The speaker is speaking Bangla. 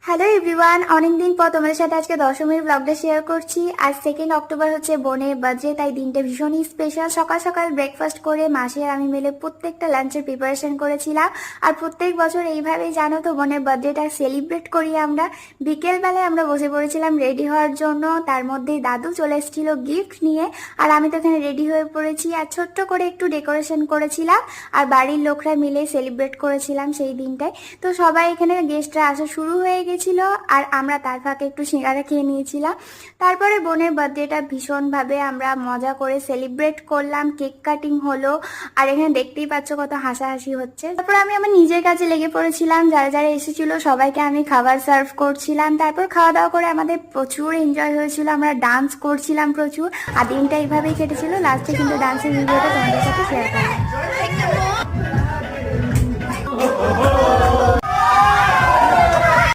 হ্যালো এভরিওয়ান, অনেকদিন পর তোমাদের সাথে আজকে দশমীর ব্লগটা শেয়ার করছি। আজ 2 অক্টোবর হচ্ছে বোনের বার্থডে, তাই দিনটা ভীষণই স্পেশাল। সকাল সকাল ব্রেকফাস্ট করে মাসি আর আমি মিলে প্রত্যেকটা লাঞ্চের প্রিপারেশন করেছিলাম। আর প্রত্যেক বছর এইভাবেই জানো তো বোনের বার্থডেটা সেলিব্রেট করি আমরা। বিকেলবেলায় আমরা বসে পড়েছিলাম রেডি হওয়ার জন্য, তার মধ্যেই দাদু চলে এসেছিল গিফট নিয়ে। আর আমি তো এখানে রেডি হয়ে পড়েছি, আর ছোট্ট করে একটু ডেকোরেশন করেছিলাম আর বাড়ির লোকরা মিলে সেলিব্রেট করেছিলাম সেই দিনটায়। তো সবাই এখানে গেস্টরা আসা শুরু হয়ে গেছিল আর আমরা তার ফাঁকে একটু সিঙ্গারা খেয়ে নিয়েছিলাম। তারপরে বোনের বার্থডেটা ভীষণভাবে আমরা মজা করে সেলিব্রেট করলাম, কেক কাটিং হলো। আর এখানে দেখতেই পাচ্ছ কত হাসাহাসি হচ্ছে। তারপর আমি আমার নিজের কাছে লেগে পড়েছিলাম, যারা যারা এসেছিল সবাইকে আমি খাবার সার্ভ করছিলাম। তারপর খাওয়া দাওয়া করে আমাদের প্রচুর এনজয় হয়েছিল, আমরা ডান্স করছিলাম প্রচুর। আর দিনটা এইভাবেই কেটেছিল। লাস্টে কিন্তু ডান্সের ভিডিওটা তোমাদের সাথে শেয়ার করলাম।